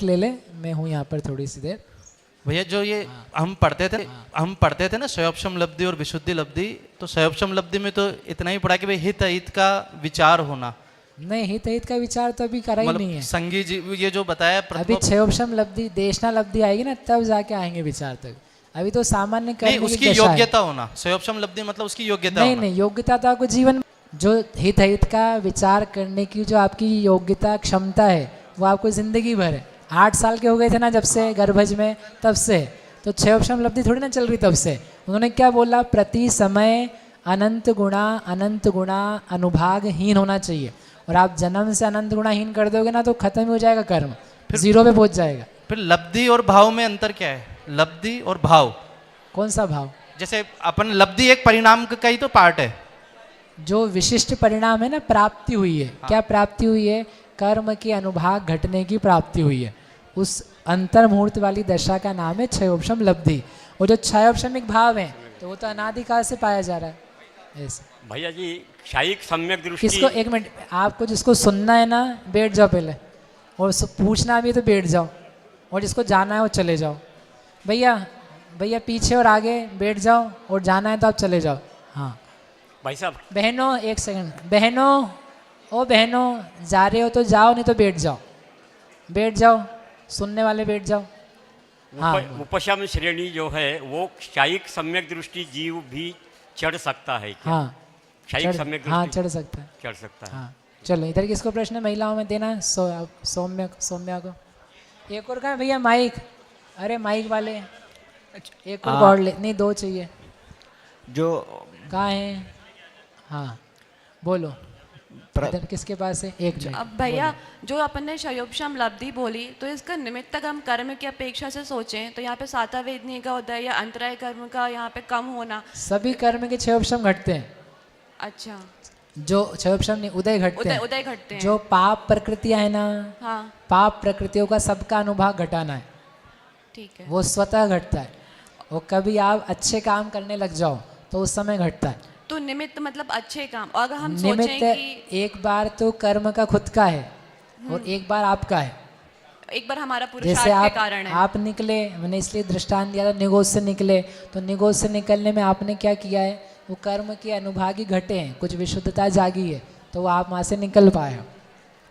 ले ले, मैं हूँ यहाँ पर थोड़ी सी देर। भैया जो ये हम पढ़ते थे ना स्वयंपम लब्धि और विशुद्धि लब्धि, तो स्वयंपम लब्धि में तो इतना ही पढ़ा कि भाई हित अहित का विचार होना। नहीं, हित हित का विचार तो अभी करा ही नहीं है। संगी जी ये जो बताया अभी क्षयोपम लब्धि देशना लब्धि आएगी ना, तब जाके आएंगे विचार तक। अभी तो सामान्य करने की उसकी योग्यता होना, स्वयंपम लब्धि मतलब उसकी योग्यता नहीं नहीं, योग्यता तो आपको जीवन, जो हित हित का विचार करने की जो आपकी योग्यता क्षमता है वो आपको जिंदगी भर है। 8 साल के हो गए थे ना जब से गर्भज में, तब से तो क्षयोपम लब्धि थोड़ी ना चल रही तब से। उन्होंने क्या बोला, प्रति समय अनंत गुणा अनुभागहीन होना चाहिए। और आप जन्म से अनंत गुणाहीन कर दोगे ना तो खत्म ही हो जाएगा कर्म, फिर 0 पे पहुंच जाएगा। फिर लब्धि और भाव में अंतर क्या है? लब्धि और भाव, कौन सा भाव? जैसे अपन लब्धि एक परिणाम का ही तो पार्ट है। जो विशिष्ट परिणाम है ना, प्राप्ति हुई है। हाँ। क्या प्राप्ति हुई है? कर्म के अनुभाग घटने की प्राप्ति हुई है। उस अंतर मुहूर्त वाली दशा का नाम है क्षयोपम लब्धि। और जो क्षयोपमिक भाव है तो वो तो अनादिकाल से पाया जा रहा है। ऐसे भैया जी क्षयिक सम्यक दृष्टि किसको, एक मिनट, आपको जिसको सुनना है ना बैठ जाओ पहले, और पूछना भी तो बैठ जाओ, और जिसको जाना है वो चले जाओ। भैया भैया पीछे और आगे बैठ जाओ, और जाना है तो आप चले जाओ। हाँ भाई साहब, बहनों एक सेकंड, बहनों ओ बहनों, जा रहे हो तो जाओ, नहीं तो बैठ जाओ, बैठ जाओ, सुनने वाले बैठ जाओ। हाँ, उपशम श्रेणी जो है वो क्षयिक सम्यक दृष्टि जीव भी चढ़ सकता है क्या? हाँ क्षयिक सम्यक दृष्टि हाँ चढ़ सकता है, चढ़ सकता है। हाँ चलो, इधर किसको प्रश्न है? महिलाओं में देना है, सौम्या को। एक और कहा भैया माइक, अरे माइक वाले एक और ले, नहीं 2 चाहिए। जो कहाँ है? हाँ बोलो, इधर किसके पास है? एक मिनट। अब भैया जो अपन ने क्षयोपम लब्धि बोली, तो इसका निमित्तक हम कर्म की अपेक्षा से सोचें तो यहाँ पे साता वेदनी का उदय या अंतराय कर्म का यहाँ पे कम होना, सभी कर्म के क्षयोपम घटते हैं। अच्छा, जो क्षयोपम नहीं, उदय घटते हैं। उदय घटते हैं। जो पाप प्रकृतियां है ना, हाँ पाप प्रकृतियों का सबका अनुभाग घटाना है, ठीक है। वो स्वतः घटता है। और कभी आप अच्छे काम करने लग जाओ तो उस समय घटता है। तो निमित्त मतलब अच्छे काम, और अगर हम निमित्त सोचें कि एक बार तो कर्म का खुद का है और एक बार आपका है। एक बार हमारा जैसे पुरुषार्थ के कारण है। आप निकले, मैंने इसलिए दृष्टांत दिया था, निगोज से निकले, तो निगोज से निकलने में आपने क्या किया है? वो कर्म के अनुभागी घटे हैं, कुछ विशुद्धता जागी है, तो वो आप वहाँ से निकल पाए हो।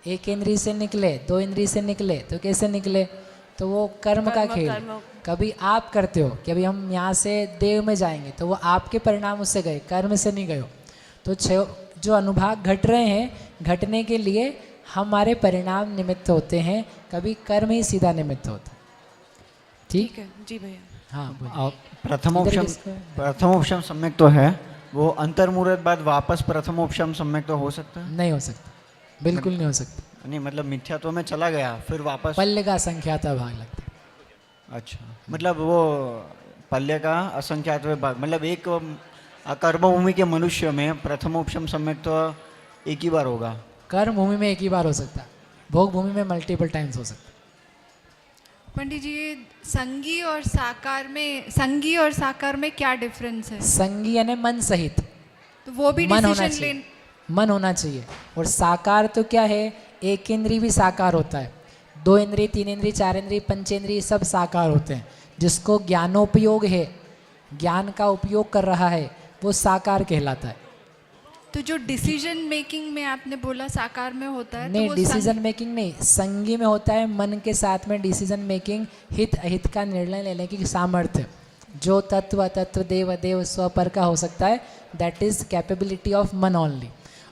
1 इंद्रिय से निकले, 2 इंद्रिय से निकले, तो कैसे निकले? तो वो कर्म का खेल। कभी आप करते हो कि अभी हम यहाँ से देव में जाएंगे, तो वो आपके परिणाम उससे गए, कर्म से नहीं गए हो। तो जो अनुभाग घट रहे हैं, घटने के लिए हमारे परिणाम निमित्त होते हैं, कभी कर्म ही सीधा निमित्त होता है। ठीक है जी भैया। हाँ प्रथमोपशम सम्यक तो है, वो अंतर्मुहूर्त बाद वापस प्रथमोपशम सम्यक तो हो सकता है? नहीं हो सकता, बिल्कुल नहीं हो सकता। नहीं मतलब मिथ्यात्व में चला गया फिर वापस पल्ले का असंख्याता भाग लगता है। अच्छा, मतलब वो पल्ले का असंख्यात्व भाग, मतलब एक कर्मभूमि के मनुष्य में प्रथमोपशम सम्यक तो एक ही बार होगा। कर्म भूमि में एक ही बार हो सकता है, भोग भूमि में मल्टीपल टाइम्स हो सकता है। पंडित जी, संगी और साकार में क्या डिफरेंस है? संगी यानी मन सहित, तो वो भी डिसीजन लेन मन होना चाहिए। और साकार तो क्या है? 1 इंद्रिय भी साकार होता है, 2 इंद्रिय, 3 इंद्रिय, 4 इंद्रिय, पंचेंद्रिय सब साकार होते हैं। जिसको ज्ञानोपयोग है, ज्ञान का उपयोग कर रहा है, वो साकार कहलाता है। तो जो डिसीजन मेकिंग में आपने बोला साकार में होता है, नहीं, तो डिसीजन मेकिंग नहीं, संगी में होता है। मन के साथ में डिसीजन मेकिंग, हित अहित का निर्णय लेने की सामर्थ्य, जो तत्व अतत्व देव अदेव स्वपर का हो सकता है, दैट इज कैपेबिलिटी ऑफ मन ओनली।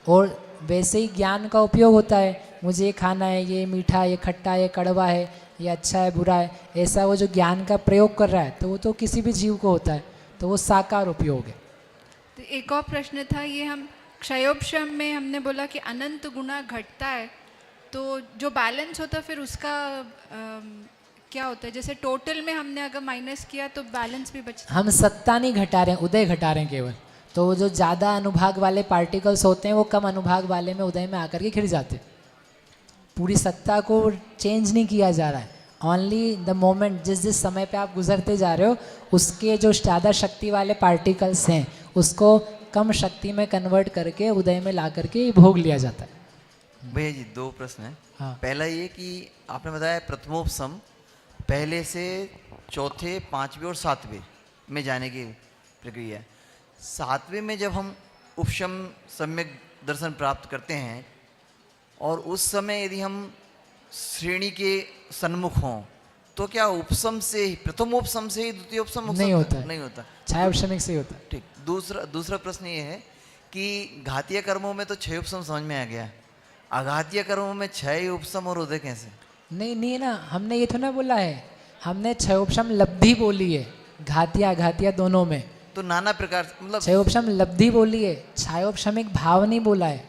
और वैसे ही ज्ञान का उपयोग होता है, मुझे ये खाना है, ये मीठा, ये खट्टा, ये कड़वा है, ये अच्छा है, बुरा है, ऐसा वो जो ज्ञान का प्रयोग कर रहा है, तो वो तो किसी भी जीव को होता है, तो वो साकार उपयोग है। तो एक और प्रश्न था, ये हम क्षयोपम में हमने बोला कि अनंत गुना घटता है, तो जो बैलेंस होता है फिर उसका क्या होता है? जैसे टोटल में हमने अगर माइनस किया तो बैलेंस भी बचता है। हम सत्ता नहीं घटा रहे हैं, उदय घटा रहे हैं केवल। तो जो ज़्यादा अनुभाग वाले पार्टिकल्स होते हैं वो कम अनुभाग वाले में उदय में आकर के खिर जाते हैं। पूरी सत्ता को चेंज नहीं किया जा रहा है, ओनली द मोमेंट, जिस समय पे आप गुजरते जा रहे हो, उसके जो ज़्यादा शक्ति वाले पार्टिकल्स हैं उसको कम शक्ति में कन्वर्ट करके उदय में ला करके भोग लिया जाता है। भैया जी 2 प्रश्न है। हाँ। पहला ये कि आपने बताया प्रथमोपसम पहले से चौथे, पांचवें और सातवें में जाने की प्रक्रिया है। सातवें में जब हम उपशम सम्यक दर्शन प्राप्त करते हैं और उस समय यदि हम श्रेणी के सन्मुख हों तो क्या उपशम से ही, प्रथमोपशम से ही द्वितीय उपशम हो नहीं सकता होता है। नहीं होता। छायोपशमिक से ही होता है। ठीक। दूसरा प्रश्न ये है कि घातीय कर्मों में तो 6 उपशम समझ में आ गया, अघातीय कर्मों में 6 उपशम और उदय कैसे? नहीं है ना, हमने ये तो ना बोला है, हमने छयोपशम लब्धि बोली है, घातिया अघातिया दोनों में। तो नाना प्रकार से मतलब छयोपशम लब्धि बोली है, छायोपशमिक भाव नहीं बोला है।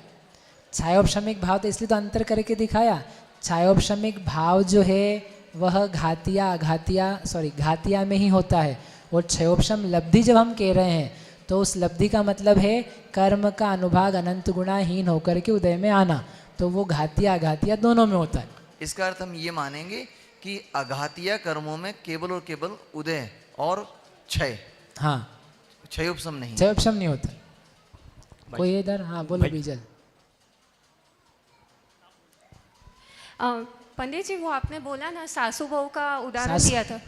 छायोपशमिक भाव तो इसलिए तो अंतर करके दिखाया। छायोपशमिक भाव जो है वह घातिया में ही होता है, और छयोपशम लब्धि जब हम कह रहे हैं तो उस लब्धि का मतलब है कर्म का अनुभाग अनंत गुणाहीन होकर के उदय में आना, तो वो घातिया अघातिया दोनों में होता है। इसका अर्थ हम ये मानेंगे कि अघातीय कर्मों में केवल और केवल उदय और क्षय, हाँ, क्षय उपशम नहीं। छयोपशम नहीं होता। कोई इधर, हाँ बोलो बीजल। पंडित जी, वो आपने बोला ना सासू बहू का उदाहरण सासू- दिया था,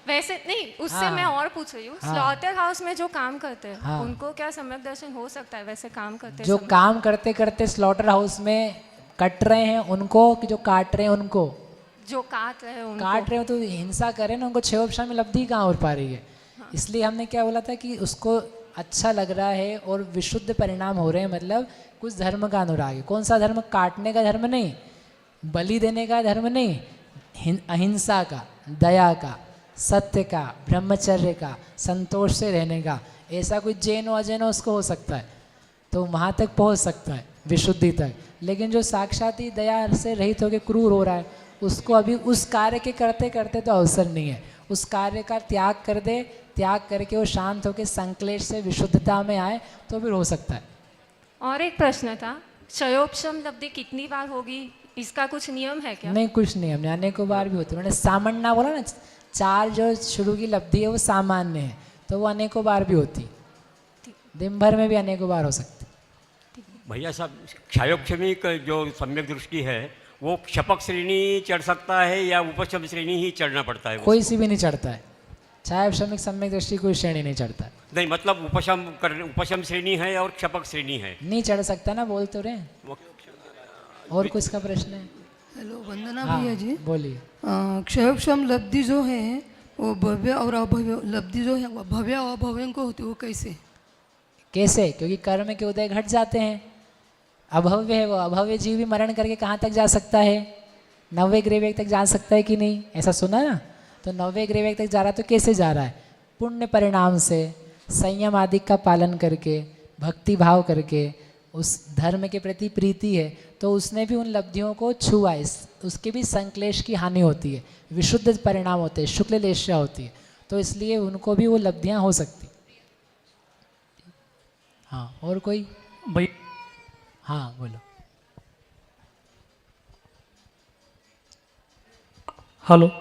वैसे नहीं, उससे हाँ। मैं और पूछ रही हूँ, हाँ। स्लॉटर हाउस में जो काम करते हैं हाँ। उनको क्या सम्यक दर्शन हो सकता है वैसे काम करते जो समय? काम करते करते स्लॉटर हाउस में कट रहे हैं उनको, कि जो काट रहे हैं उनको? जो काट रहे हैं उनको। काट रहे हो तो हिंसा करे ना, उनको छयोपशम में लब्धि कहाँ हो पा रही है। इसलिए हमने क्या बोला था कि उसको अच्छा लग रहा है और विशुद्ध परिणाम हो रहे हैं, मतलब कुछ धर्म का अनुराग है। कौन सा धर्म? काटने का धर्म नहीं, बलि देने का धर्म नहीं, अहिंसा का, दया का, सत्य का, ब्रह्मचर्य का, संतोष से रहने का। ऐसा कोई जैन हो अजैन हो उसको हो सकता है, तो वहाँ तक पहुँच सकता है विशुद्धि तक। लेकिन जो साक्षात ही दया से रहित होकर क्रूर हो रहा है, उसको अभी उस कार्य के करते करते तो अवसर नहीं है। उस कार्य का त्याग कर दे, त्याग करके वो शांत होकर संक्लेश से विशुद्धता में आए तो फिर हो सकता है। और एक प्रश्न था, क्षयोपशम लब्धि कितनी बार होगी, इसका कुछ नियम है क्या? नहीं, कुछ नहीं, हमने अनेकों बार भी होती है। मैंने सामान्य बोला ना, 4 जो शुरू की लब्धि है वो सामान्य है, तो वो अनेकों बार भी होती, दिन भर में भी अनेकों बार हो सकती। भैया साहब, क्षयोक्षमिक जो सम्यक दृष्टि है वो क्षपक श्रेणी चढ़ सकता है या उपशम श्रेणी ही चढ़ना पड़ता है? कोई सी भी नहीं चढ़ता है। छायोपशमिक सम्यक दृष्टि कोई श्रेणी नहीं चढ़ता है। नहीं, मतलब उपशम श्रेणी है और क्षपक श्रेणी है। नहीं चढ़ सकता ना, बोल तो रहे हैं। वो- और कुछ का प्रश्न है? हेलो, वंदना हाँ, भैया जी। बोलिए। क्षयोपशम लब्धि जो है वो भव्य और अभव्य लब्धि जो है वो भव्य और अभव्य को होती है, वो कैसे? कैसे? क्योंकि कर्म के उदय घट जाते हैं। अभव्य है वो, अभव्य जीव भी मरण करके कहाँ तक जा सकता है? 90 ग्रेवेग तक जा सकता है कि नहीं? ऐसा सुना ना? तो 90 ग्रेवेग तक जा रहा है, तो कैसे जा रहा है? पुण्य परिणाम से, संयम आदि का पालन करके, भक्ति भाव करके, उस धर्म के प्रति प्रीति है, तो उसने भी उन लब्धियों को छुआ। उसके भी संक्लेश की हानि होती है, विशुद्ध परिणाम होते हैं, शुक्ल लेश्या होती है, तो इसलिए उनको भी वो लब्धियाँ हो सकती। हाँ, और कोई? भाई, हाँ बोलो। हेलो,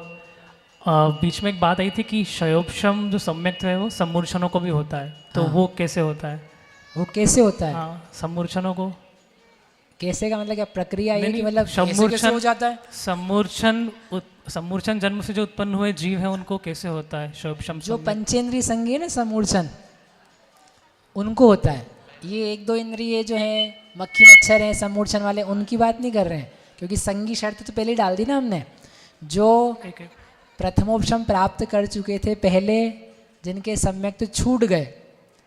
बीच में एक बात आई थी कि क्षयोपशम जो सम्यक है वो सम्मूर्छनों को भी होता है, तो हाँ। वो कैसे होता है? वो कैसे होता है? हाँ, सम्मूर्छनों को कैसे का मतलब क्या प्रक्रिया है नहीं, कि नहीं, मतलब कैसे हो जाता है? सम्मूर्छन जन्म से जो उत्पन्न हुए जीव है उनको कैसे होता है क्षयोपशम? जो पंचेंद्रिय संगी है ना समूर्छन, उनको होता है। ये 1-2 इंद्रिय जो है, मक्खी मच्छर हैं समूर्छन वाले, उनकी बात नहीं कर रहे हैं, क्योंकि संगी शर्त तो पहले ही डाल दी ना हमने। जो प्रथमोपशम प्राप्त कर चुके थे पहले, जिनके सम्यक तो छूट गए,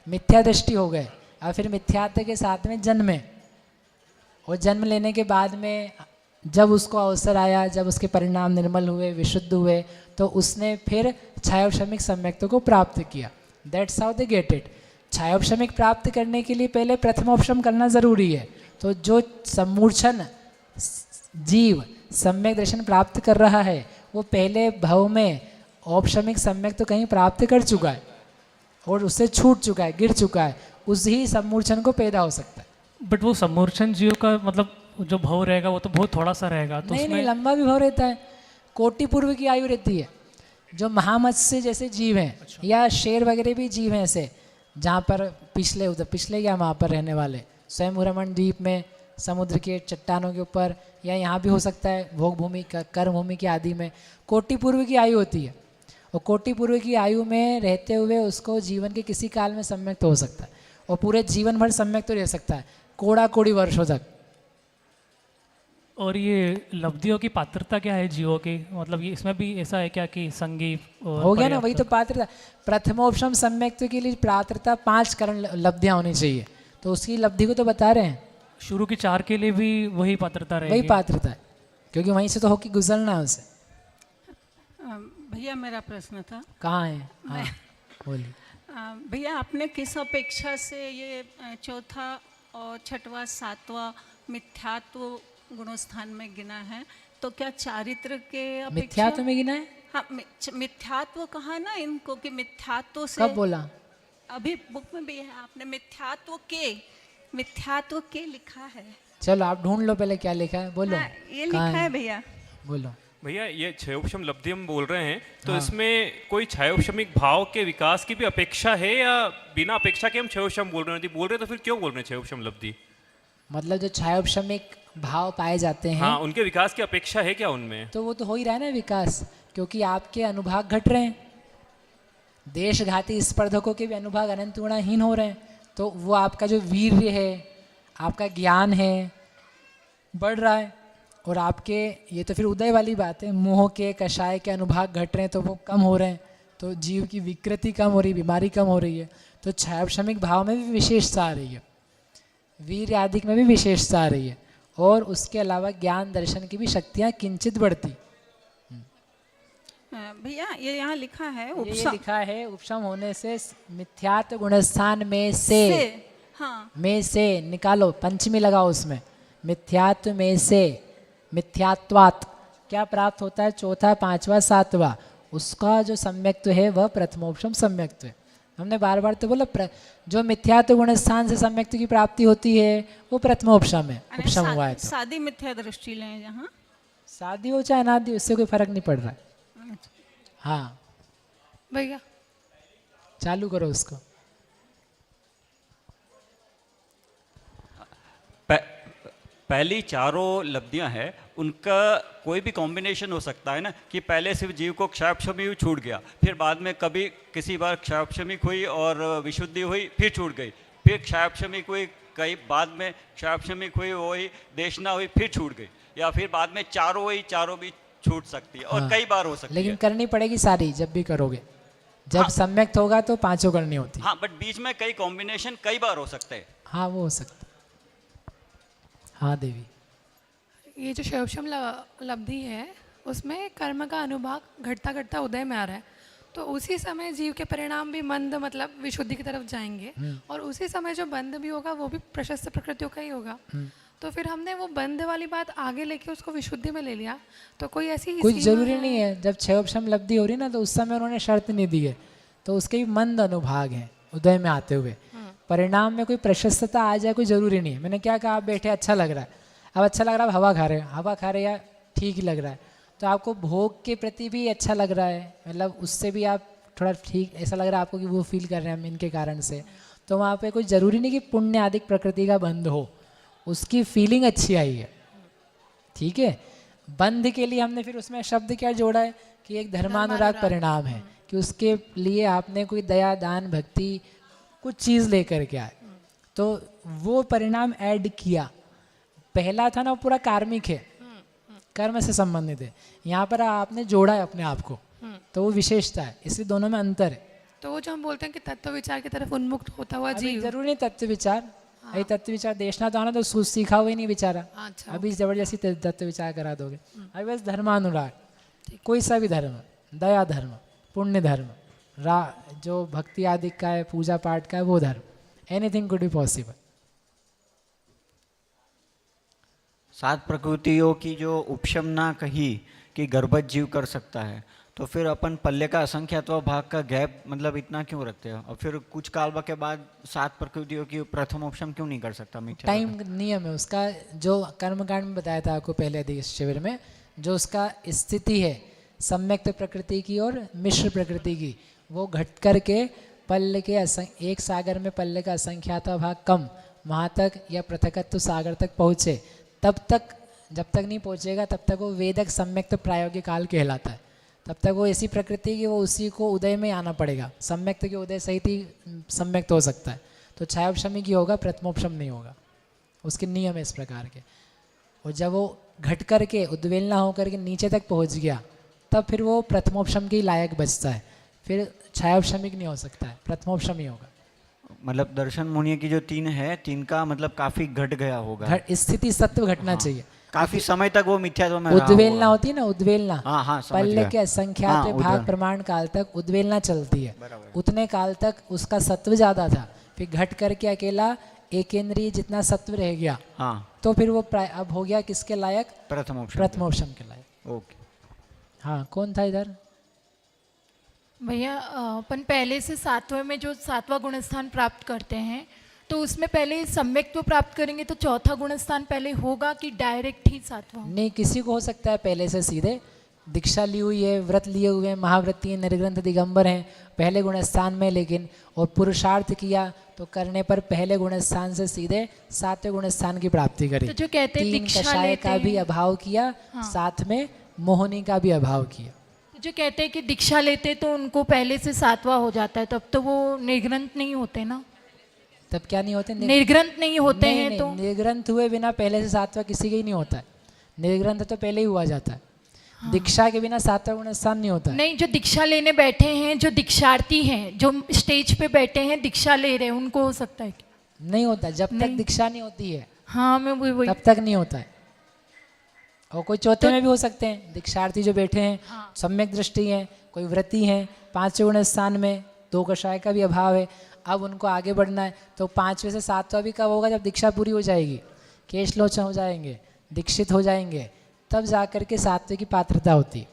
मिथ्या दृष्टि हो गए, और फिर मिथ्यात्व के साथ में जन्मे, और जन्म लेने के बाद में जब उसको अवसर आया, जब उसके परिणाम निर्मल हुए, विशुद्ध हुए, तो उसने फिर छायोपशमिक सम्यक्तों को प्राप्त किया। That's how they get it. छायोपशमिक प्राप्त करने के लिए पहले प्रथमोपशम करना ज़रूरी है। तो जो सम्मूर्छन जीव सम्यक दर्शन प्राप्त कर रहा है, वो पहले भव में औपशमिक सम्यक तो कहीं प्राप्त कर चुका है और उससे छूट चुका है, गिर चुका है, उसी सम्मूर्छन को पैदा हो सकता है। बट वो सम्मूर्छन जीव का मतलब जो भव रहेगा वो तो बहुत थोड़ा सा रहेगा, तो नहीं उसमें नहीं, लंबा भी भव रहता है। कोटि पूर्व की आयु रहती है। जो महामत्स्य जैसे जीव हैं, या शेर वगैरह भी जीव हैं ऐसे, जहाँ पर पिछले क्या वहाँ पर रहने वाले स्वयं रमण द्वीप में समुद्र के चट्टानों के ऊपर, या यहाँ भी हो सकता है भोग भूमि कर्म भूमि की आदि में। कोटि पूर्व की आयु होती है, और कोटि पूर्व की आयु में रहते हुए उसको जीवन के किसी काल में सम्यक्त हो सकता है, और पूरे जीवन भर सम्यक्त तो रह सकता है, कोड़ा कोड़ी वर्षों तक। और ये लब्धियों की पात्रता क्या है जीवों की, मतलब ये इसमें भी ऐसा है क्या कि संगी और हो गया ना, वही पर्याप्त? तो पात्रता। प्रथमोपशम सम्यक्त के लिए पात्रता 5 करण लब्धियाँ होनी चाहिए, तो उसकी लब्धि को तो बता रहे हैं, शुरू की 4 के लिए भी वही पात्रता वही रहेगी? पात्रता है, क्योंकि वहीं से तो होके गुजरना है उसे। भैया मेरा प्रश्न था। कहाँ है? हाँ बोलिए। भैया आपने किस अपेक्षा से ये चौथा और छठवां सातवां मिथ्यात्व गुणस्थान में गिना है? तो क्या चारित्र के अपेक्षा मिथ्यात्व में गिना है? हाँ, मिथ्यात्व कहा ना इनको कि मिथ्यात्व से। कब बोला? अभी बुक में भी है, आपने मिथ्यात्व के लिखा है। चलो आप ढूंढ लो पहले क्या लिखा है, बोलो। हाँ, ये कहाँ लिखा है भैया। बोलो। भैया ये क्षयोपशम लब्धि हम बोल रहे हैं, तो हाँ। इसमें कोई क्षयोपशमिक भाव के विकास की भी अपेक्षा है, या बिना अपेक्षा के हम क्षयोपशम बोल रहे हैं? यदि बोल रहे हैं तो फिर क्यों बोल रहे हैं क्षयोपशम लब्धि? मतलब जो छायोपशमिक भाव पाए जाते हैं, हाँ, उनके विकास की अपेक्षा है क्या उनमें? तो वो तो हो ही रहा है ना विकास, क्योंकि आपके अनुभाग घट रहे हैं, देशघाती स्पर्धकों के भी अनुभाग अनंत गुणाहीन हो रहे हैं, तो वो आपका जो वीर्य है, आपका ज्ञान है, बढ़ रहा है। और आपके ये तो फिर उदय वाली बात है, मोह के कषाय के अनुभाग घट रहे हैं तो वो कम हो रहे हैं, तो जीव की विकृति कम हो रही है, बीमारी कम हो रही है। तो छायोपशमिक भाव में भी विशेषता आ रही है, वीर आदिक में भी विशेषता आ रही है, और उसके अलावा ज्ञान दर्शन की भी शक्तियाँ किंचित बढ़ती। भैया ये यहाँ लिखा है ये लिखा है उपशम होने से मिथ्यात्व गुणस्थान में से, हाँ में से निकालो, पंचमी लगाओ उसमें, मिथ्यात्व में से, मिथ्यात्वात् क्या प्राप्त होता है? चौथा, पांचवा, सातवां, उसका जो सम्यक्त्व है वह प्रथमोपशम सम्यक्त्व है। हमने बार बार तो बोला जो मिथ्यात्व गुणस्थान से सम्यक्त्व की प्राप्ति होती है वो प्रथमोपशम है, उपशम हुआ है तो। शादी मिथ्या दृष्टि लें जहाँ, शादी हो चाहे ना दी, उससे कोई फर्क नहीं पड़ रहा है। हाँ भैया चालू करो उसको। पहली चारों लब्धियां हैं, उनका कोई भी कॉम्बिनेशन हो सकता है ना, कि पहले सिर्फ जीव को क्षयोपशमी छूट गया, फिर बाद में कभी किसी बार क्षयोपशमिक हुई और विशुद्धि हुई, फिर छूट गई, फिर क्षयोपशमिक हुई, कई बाद में क्षयोपशमिक हुई, वही देशना हुई, फिर छूट गई, या फिर बाद में चारों हुई, चारों भी छूट सकती है, और हाँ, कई बार हो सकती लेकिन है। करनी पड़ेगी सारी, जब भी करोगे, जब हाँ, सम्यक्त होगा तो पांचों करनी होती। हाँ, बट बीच में कई कॉम्बिनेशन कई बार हो सकते हैं। हाँ वो हो सकता। हाँ देवी, ये जो क्षयोपशम लब्धि है उसमें कर्म का अनुभाग घटता घटता उदय में आ रहा है, तो उसी समय जीव के परिणाम भी मंद मतलब विशुद्धि की तरफ जाएंगे, और उसी समय जो बंध भी होगा वो भी प्रशस्त प्रकृतियों का ही होगा। तो फिर हमने वो बंध वाली बात आगे लेके उसको विशुद्धि में ले लिया, तो कोई ऐसी कुछ सीमा जरूरी नहीं है। जब क्षयोपशम लब्धि हो रही ना तो उस समय उन्होंने शर्त नहीं दी है, तो उसके भी मंद अनुभाग हैं उदय में आते हुए, परिणाम में कोई प्रशस्तता आ जाए कोई ज़रूरी नहीं है। मैंने क्या कहा, आप बैठे अच्छा लग रहा है, अब अच्छा लग रहा है, हवा खा रहे हैं, हवा खा रहे हैं या ठीक ही लग रहा है, तो आपको भोग के प्रति भी अच्छा लग रहा है, मतलब उससे भी आप थोड़ा ठीक ऐसा लग रहा है आपको कि वो फील कर रहे हैं हम इनके कारण से, तो वहाँ पे कोई ज़रूरी नहीं कि पुण्य आदिक प्रकृति का बंध हो, उसकी फीलिंग अच्छी आई है, ठीक है। बंध के लिए हमने फिर उसमें शब्द क्या जोड़ा है कि एक धर्मानुराग परिणाम है, कि उसके लिए आपने कोई दया दान भक्ति कुछ चीज़ लेकर के आए, तो वो परिणाम ऐड किया। पहला था ना वो पूरा कार्मिक है, कर्म से संबंधित है, यहाँ पर आपने जोड़ा है अपने आप को, तो वो विशेषता है, इसलिए दोनों में अंतर है। तो वो जो हम बोलते हैं कि तत्व विचार की तरफ उन्मुक्त होता हुआ जीव, जरूरी नहीं तत्व विचार, अभी तत्व विचार देशना तो आना तो सीखा हुआ ही नहीं बेचारा, अभी जबरदस्ती तत्व विचार करा दोगे। अभी बस धर्मानुराग, कोई सा भी धर्म, दया धर्म, पुण्य धर्म, जो भक्ति आदि का है, पूजा पाठ का है, वो धर्म, एनीथिंग कुड बी पॉसिबल। 7 प्रकृतियों की जो उपशम ना कही कि गर्भज जीव कर सकता है, तो फिर अपन पल्ले का असंख्यात्व भाग का गैप मतलब इतना क्यों रखते हैं, और फिर कुछ काल के बाद 7 प्रकृतियों की प्रथम उपशम क्यों नहीं कर सकता? टाइम नियम है उसका, जो कर्मकांड में बताया था आपको पहले अधिक शिविर में, जो उसका स्थिति है सम्यक्त प्रकृति की और मिश्र प्रकृति की, वो घट करके पल्ले के एक सागर में पल्ले का असंख्याता भाग कम वहाँ तक या पृथकत्व सागर तक पहुँचे, तब तक जब तक नहीं पहुँचेगा तब तक वो वेदक सम्यक्त प्रायोगिक काल कहलाता है। तब तक वो ऐसी प्रकृति की वो उसी को उदय में आना पड़ेगा। सम्यक्त के उदय सहित ही सम्यक्त हो सकता है। तो छायोपशमी की होगा, प्रथमोपशम नहीं होगा। उसके नियम है इस प्रकार के। और जब वो घट करके उद्वेलना होकर के नीचे तक पहुंच गया तब फिर वो प्रथमोपशम के लायक बचता है। फिर छायोपशमिक नहीं हो सकता है, प्रथमोपशम ही होगा। मतलब दर्शन मुनि की जो 3 है, 3 का मतलब काफी घट गया होगा। स्थिति सत्व घटना चाहिए। काफी समय तक वो मिथ्यात्व में रहा उद्वेलना होगा। होती है ना, उद्वेलना। हाँ हाँ, समझ पल्ले गया। के असंख्यात हाँ, भाग उद्वेलन। प्रमाण काल तक उद्वेलना चलती है। उतने काल तक उसका सत्व ज्यादा था, फिर घट करके अकेला एकेंद्रीय जितना सत्व रह गया। हाँ, तो फिर वो अब हो गया किसके लायक? प्रथमोपशम के लायक। ओके। हाँ, कौन था इधर? भैया अपन पहले से सातवें में जो 7वां गुणस्थान प्राप्त करते हैं तो उसमें पहले सम्यक्त्व प्राप्त करेंगे तो चौथा गुणस्थान पहले होगा कि डायरेक्ट ही 7वां? नहीं, किसी को हो सकता है पहले से सीधे। दीक्षा ली हुई है, व्रत लिए हुए हैं, महाव्रती हैं, निर्ग्रंथ दिगंबर हैं पहले गुणस्थान में, लेकिन और पुरुषार्थ किया तो करने पर पहले गुणस्थान से सीधे 7वें गुणस्थान की प्राप्ति करी। तो जो कहते हैं 3 दीक्षा कषाय लेते का भी हैं। अभाव किया, हाँ। साथ में मोहनी का भी अभाव किया। तो जो कहते हैं कि दीक्षा लेते तो उनको पहले से 7वां हो जाता है, तब तो वो निर्ग्रंथ नहीं होते ना? तब क्या नहीं होते? निर्ग्रंथ नहीं होते नहीं, हैं नहीं, तो निर्ग्रंथ हुए बिना पहले से 7वां किसी का ही नहीं होता है। निर्ग्रंथ तो पहले ही हुआ जाता है। दीक्षा के बिना 7वां गुणस्थान नहीं होता है। नहीं, जो दीक्षा लेने बैठे हैं, जो दीक्षार्थी हैं, जो स्टेज पे बैठे हैं दीक्षा ले रहे हैं, उनको हो सकता है क्या? नहीं होता, जब तक नहीं। दीक्षा नहीं होती है हाँ, मैं वही तब तक नहीं होता है। और कोई चौथे में भी हो सकते हैं दीक्षार्थी जो बैठे हैं, सम्यक दृष्टि हैं, कोई व्रती हैं, 5वें गुणस्थान में 2 कषाय का भी अभाव है। अब उनको आगे बढ़ना है तो 5वें से 7वां भी कब होगा? जब दीक्षा पूरी हो जाएगी, केश लोचन हो जाएंगे, दीक्षित हो जाएंगे, तब जा कर के 7वें की पात्रता होती।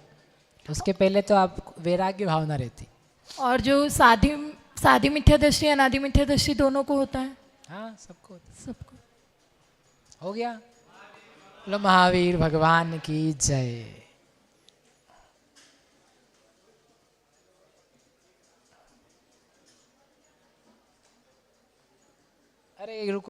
उसके पहले तो आप वैराग्य भावना रहती। और जो साधी मिथ्या दृष्टि अनादि मिथ्या दृष्टि दोनों को होता है? हाँ, सबको होता है। सबको हो गया। बोलो महावीर भगवान की जय। अरे रुको।